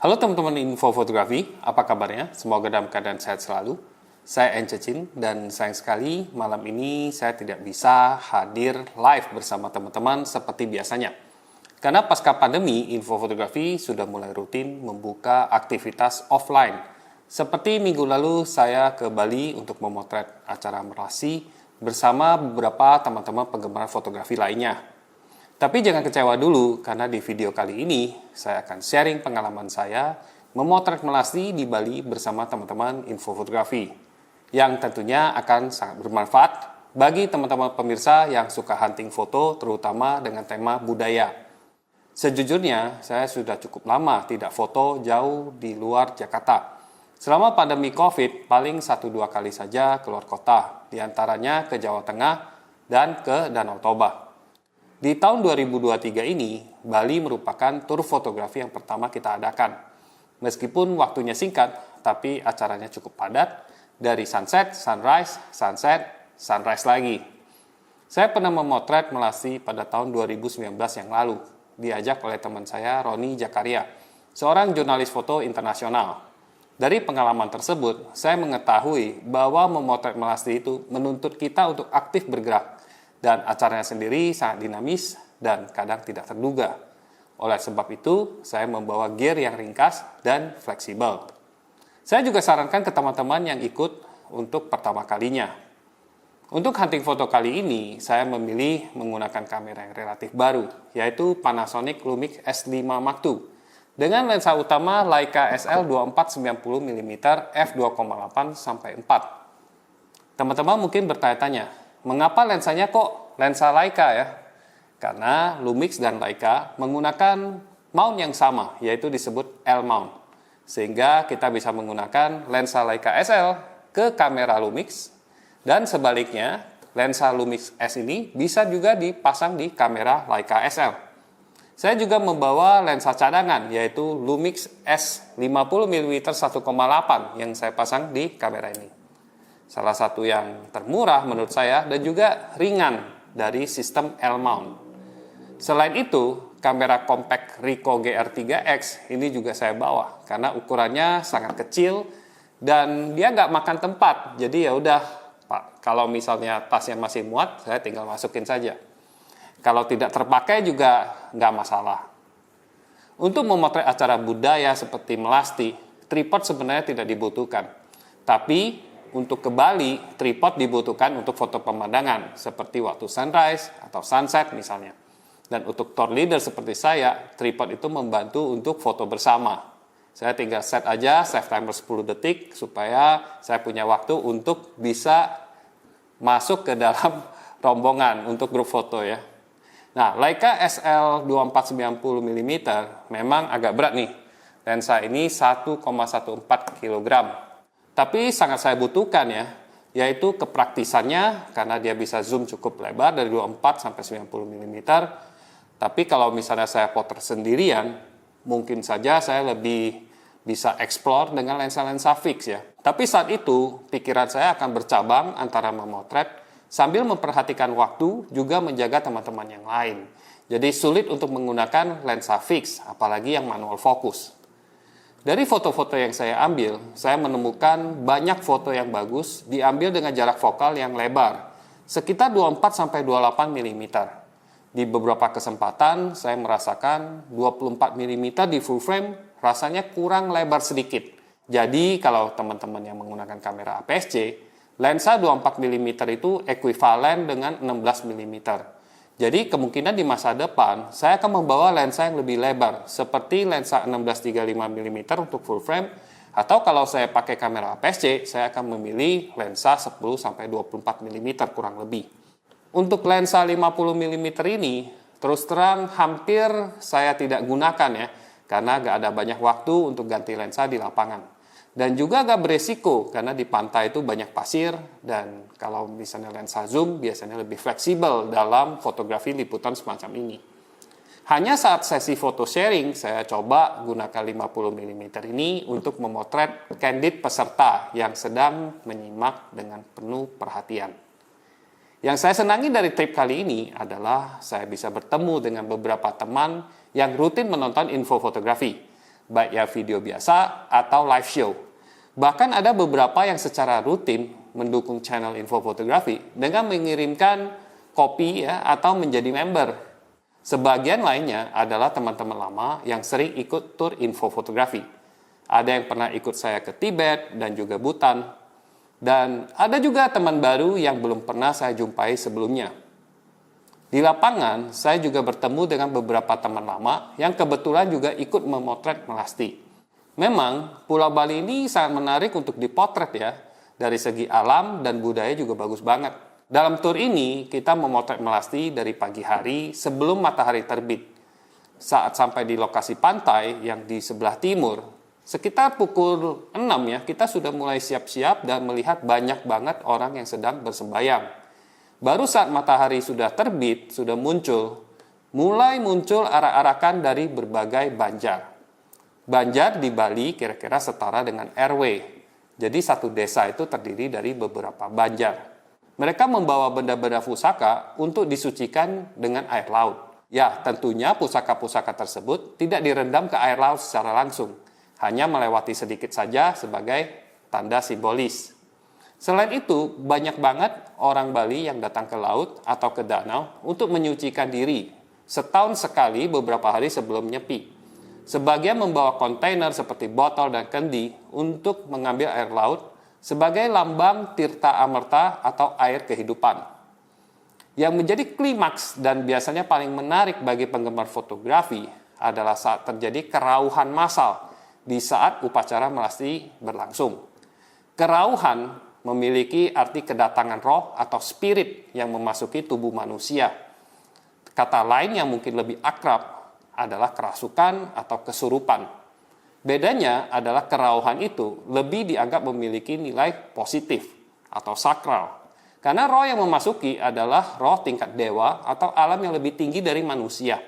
Halo teman-teman info fotografi, apa kabarnya? Semoga dalam keadaan sehat selalu. Saya Ence Chin dan sayang sekali malam ini saya tidak bisa hadir live bersama teman-teman seperti biasanya. Karena pasca pandemi, info fotografi sudah mulai rutin membuka aktivitas offline. Seperti minggu lalu saya ke Bali untuk memotret acara merasi bersama beberapa teman-teman penggemar fotografi lainnya. Tapi jangan kecewa dulu, karena di video kali ini saya akan sharing pengalaman saya memotret Melasti di Bali bersama teman-teman info fotografi, yang tentunya akan sangat bermanfaat bagi teman-teman pemirsa yang suka hunting foto, terutama dengan tema budaya. Sejujurnya, saya sudah cukup lama tidak foto jauh di luar Jakarta. Selama pandemi COVID, paling 1-2 kali saja keluar kota, diantaranya ke Jawa Tengah dan ke Danau Toba. Di tahun 2023 ini, Bali merupakan tur fotografi yang pertama kita adakan. Meskipun waktunya singkat, tapi acaranya cukup padat, dari sunset, sunrise, sunset, sunrise lagi. Saya pernah memotret Melasti pada tahun 2019 yang lalu, diajak oleh teman saya, Roni Jakaria, seorang jurnalis foto internasional. Dari pengalaman tersebut, saya mengetahui bahwa memotret Melasti itu menuntut kita untuk aktif bergerak, dan acaranya sendiri sangat dinamis dan kadang tidak terduga. Oleh sebab itu, saya membawa gear yang ringkas dan fleksibel. Saya juga sarankan ke teman-teman yang ikut untuk pertama kalinya. Untuk hunting foto kali ini, saya memilih menggunakan kamera yang relatif baru, yaitu Panasonic Lumix S5 Mark II, dengan lensa utama Leica SL 2490mm f2,8-4. Teman-teman mungkin bertanya-tanya, mengapa lensanya kok lensa Leica ya? Karena Lumix dan Leica menggunakan mount yang sama, yaitu disebut L-mount. Sehingga kita bisa menggunakan lensa Leica SL ke kamera Lumix, dan sebaliknya, lensa Lumix S ini bisa juga dipasang di kamera Leica SL. Saya juga membawa lensa cadangan, yaitu Lumix S 50mm 1,8 yang saya pasang di kamera ini. Salah satu yang termurah menurut saya dan juga ringan dari sistem L-mount. Selain itu, kamera compact Ricoh GR3X ini juga saya bawa karena ukurannya sangat kecil dan dia nggak makan tempat. Jadi ya udah, Pak, kalau misalnya tasnya masih muat, saya tinggal masukin saja. Kalau tidak terpakai juga nggak masalah. Untuk memotret acara budaya seperti Melasti, tripod sebenarnya tidak dibutuhkan. Tapi untuk ke Bali, tripod dibutuhkan untuk foto pemandangan, seperti waktu sunrise atau sunset misalnya. Dan untuk tour leader seperti saya, tripod itu membantu untuk foto bersama. Saya tinggal set aja, save timer 10 detik, supaya saya punya waktu untuk bisa masuk ke dalam rombongan untuk grup foto ya. Nah, Leica SL 2490mm memang agak berat nih. Lensa ini 1,14 kg. Tapi sangat saya butuhkan ya, yaitu kepraktisannya karena dia bisa zoom cukup lebar dari 24 sampai 90 mm. Tapi kalau misalnya saya potret sendirian, mungkin saja saya lebih bisa explore dengan lensa-lensa fix ya. Tapi saat itu, pikiran saya akan bercabang antara memotret sambil memperhatikan waktu, juga menjaga teman-teman yang lain. Jadi sulit untuk menggunakan lensa fix, apalagi yang manual fokus. Dari foto-foto yang saya ambil, saya menemukan banyak foto yang bagus diambil dengan jarak fokal yang lebar, sekitar 24-28 mm. Di beberapa kesempatan, saya merasakan 24 mm di full frame rasanya kurang lebar sedikit. Jadi, kalau teman-teman yang menggunakan kamera APS-C, lensa 24 mm itu ekuivalen dengan 16 mm. Jadi kemungkinan di masa depan saya akan membawa lensa yang lebih lebar seperti lensa 16-35 mm untuk full frame, atau kalau saya pakai kamera APS-C saya akan memilih lensa 10-24 mm kurang lebih. Untuk lensa 50 mm ini terus terang hampir saya tidak gunakan ya, karena gak ada banyak waktu untuk ganti lensa di lapangan. Dan juga agak beresiko karena di pantai itu banyak pasir, dan kalau misalnya lensa zoom biasanya lebih fleksibel dalam fotografi liputan semacam ini. Hanya saat sesi foto sharing saya coba gunakan 50 mm ini untuk memotret candid peserta yang sedang menyimak dengan penuh perhatian. Yang saya senangi dari trip kali ini adalah saya bisa bertemu dengan beberapa teman yang rutin menonton info fotografi. baik ya video biasa atau live show. Bahkan ada beberapa yang secara rutin mendukung channel info fotografi dengan mengirimkan kopi ya atau menjadi member. Sebagian lainnya adalah teman-teman lama yang sering ikut tur info fotografi. Ada yang pernah ikut saya ke Tibet dan juga Bhutan. Dan ada juga teman baru yang belum pernah saya jumpai sebelumnya. Di lapangan, saya juga bertemu dengan beberapa teman lama yang kebetulan juga ikut memotret Melasti. Memang, Pulau Bali ini sangat menarik untuk dipotret ya. Dari segi alam dan budaya juga bagus banget. Dalam tur ini, kita memotret Melasti dari pagi hari sebelum matahari terbit. Saat sampai di lokasi pantai yang di sebelah timur, sekitar pukul 6 ya, kita sudah mulai siap-siap dan melihat banyak banget orang yang sedang bersembayang. Baru saat matahari sudah terbit, sudah mulai muncul arak-arakan dari berbagai banjar. Banjar di Bali kira-kira setara dengan RW. Jadi satu desa itu terdiri dari beberapa banjar. Mereka membawa benda-benda pusaka untuk disucikan dengan air laut. Ya, tentunya pusaka-pusaka tersebut tidak direndam ke air laut secara langsung. Hanya melewati sedikit saja sebagai tanda simbolis. Selain itu, banyak banget orang Bali yang datang ke laut atau ke danau untuk menyucikan diri setahun sekali beberapa hari sebelum nyepi. Sebagian membawa kontainer seperti botol dan kendi untuk mengambil air laut sebagai lambang tirta amerta atau air kehidupan. Yang menjadi klimaks dan biasanya paling menarik bagi penggemar fotografi adalah saat terjadi kerauhan massal di saat upacara Melasti berlangsung. Kerauhan memiliki arti kedatangan roh atau spirit yang memasuki tubuh manusia. Kata lain yang mungkin lebih akrab adalah kerasukan atau kesurupan. Bedanya adalah kerauhan itu lebih dianggap memiliki nilai positif atau sakral. Karena roh yang memasuki adalah roh tingkat dewa atau alam yang lebih tinggi dari manusia.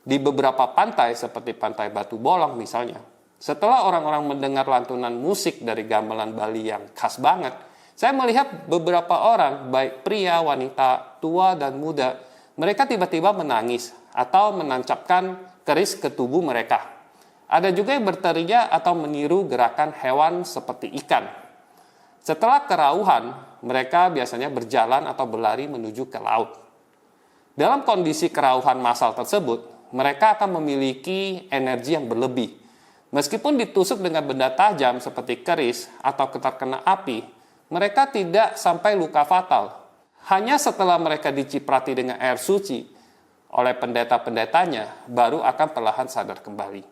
Di beberapa pantai seperti Pantai Batu Bolong misalnya, setelah orang-orang mendengar lantunan musik dari gamelan Bali yang khas banget, saya melihat beberapa orang, baik pria, wanita, tua, dan muda, mereka tiba-tiba menangis atau menancapkan keris ke tubuh mereka. Ada juga yang berteriak atau meniru gerakan hewan seperti ikan. Setelah kerauhan, mereka biasanya berjalan atau berlari menuju ke laut. Dalam kondisi kerauhan massal tersebut, mereka akan memiliki energi yang berlebih. Meskipun ditusuk dengan benda tajam seperti keris atau terkena api, mereka tidak sampai luka fatal. Hanya setelah mereka diciprati dengan air suci oleh pendeta-pendetanya, baru akan perlahan sadar kembali.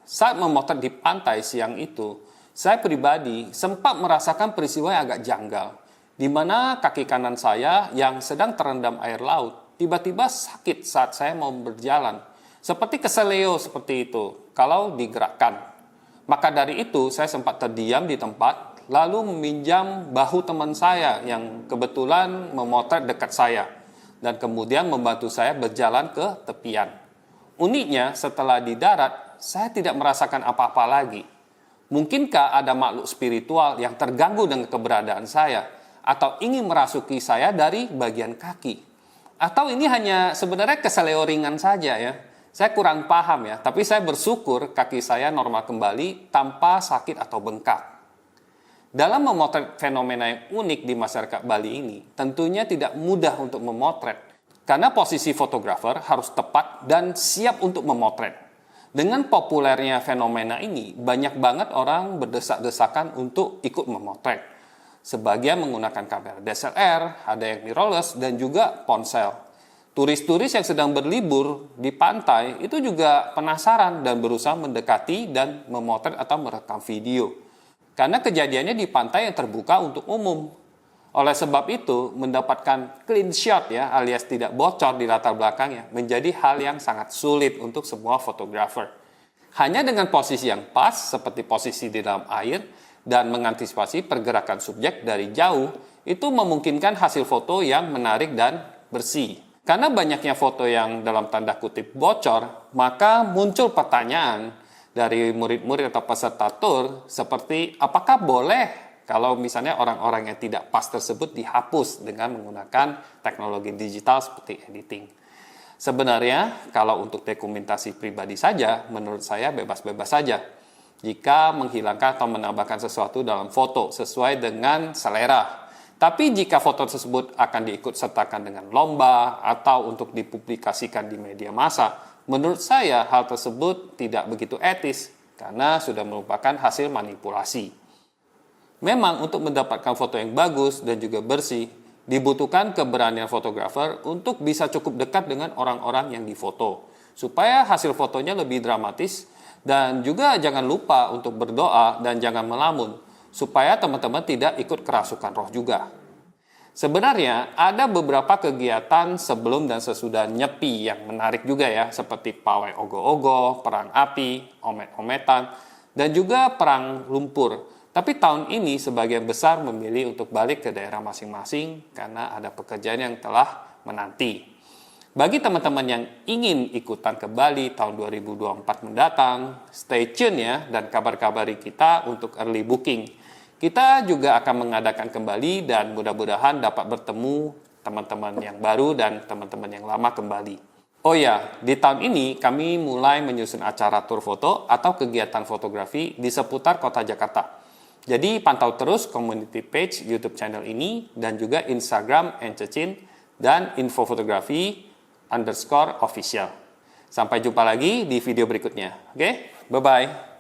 Saat memotret di pantai siang itu, saya pribadi sempat merasakan peristiwa yang agak janggal, di mana kaki kanan saya yang sedang terendam air laut tiba-tiba sakit saat saya mau berjalan. Seperti keseleo seperti itu, kalau digerakkan. Maka dari itu, saya sempat terdiam di tempat, lalu meminjam bahu teman saya yang kebetulan memotret dekat saya, dan kemudian membantu saya berjalan ke tepian. Uniknya, setelah di darat, saya tidak merasakan apa-apa lagi. Mungkinkah ada makhluk spiritual yang terganggu dengan keberadaan saya, atau ingin merasuki saya dari bagian kaki? Atau ini hanya sebenarnya keseleo ringan saja ya? Saya kurang paham ya, tapi saya bersyukur kaki saya normal kembali tanpa sakit atau bengkak. Dalam memotret fenomena yang unik di masyarakat Bali ini, tentunya tidak mudah untuk memotret. Karena posisi fotografer harus tepat dan siap untuk memotret. Dengan populernya fenomena ini, banyak banget orang berdesak-desakan untuk ikut memotret. Sebagian menggunakan kamera DSLR, ada yang mirrorless, dan juga ponsel. Turis-turis yang sedang berlibur di pantai itu juga penasaran dan berusaha mendekati dan memotret atau merekam video. Karena kejadiannya di pantai yang terbuka untuk umum. Oleh sebab itu, mendapatkan clean shot ya alias tidak bocor di latar belakangnya menjadi hal yang sangat sulit untuk semua fotografer. Hanya dengan posisi yang pas seperti posisi di dalam air dan mengantisipasi pergerakan subjek dari jauh itu memungkinkan hasil foto yang menarik dan bersih. Karena banyaknya foto yang dalam tanda kutip bocor, maka muncul pertanyaan dari murid-murid atau peserta tur seperti apakah boleh kalau misalnya orang-orang yang tidak pas tersebut dihapus dengan menggunakan teknologi digital seperti editing. Sebenarnya, kalau untuk dokumentasi pribadi saja, menurut saya bebas-bebas saja. Jika menghilangkan atau menambahkan sesuatu dalam foto sesuai dengan selera. Tapi jika foto tersebut akan diikut sertakan dengan lomba atau untuk dipublikasikan di media massa, menurut saya hal tersebut tidak begitu etis karena sudah merupakan hasil manipulasi. Memang untuk mendapatkan foto yang bagus dan juga bersih, dibutuhkan keberanian fotografer untuk bisa cukup dekat dengan orang-orang yang difoto, supaya hasil fotonya lebih dramatis, dan juga jangan lupa untuk berdoa dan jangan melamun, supaya teman-teman tidak ikut kerasukan roh juga. Sebenarnya ada beberapa kegiatan sebelum dan sesudah Nyepi yang menarik juga ya, seperti pawai ogoh-ogoh, perang api, omet-ometan, dan juga perang lumpur. Tapi tahun ini sebagian besar memilih untuk balik ke daerah masing-masing karena ada pekerjaan yang telah menanti. Bagi teman-teman yang ingin ikutan ke Bali tahun 2024 mendatang, stay tune ya dan kabar-kabari kita untuk early booking. Kita juga akan mengadakan kembali dan mudah-mudahan dapat bertemu teman-teman yang baru dan teman-teman yang lama kembali. Oh ya, di tahun ini kami mulai menyusun acara tur foto atau kegiatan fotografi di seputar kota Jakarta. Jadi pantau terus community page YouTube channel ini dan juga Instagram Encecin dan @infofotografi_official. Sampai jumpa lagi di video berikutnya. Oke, bye-bye.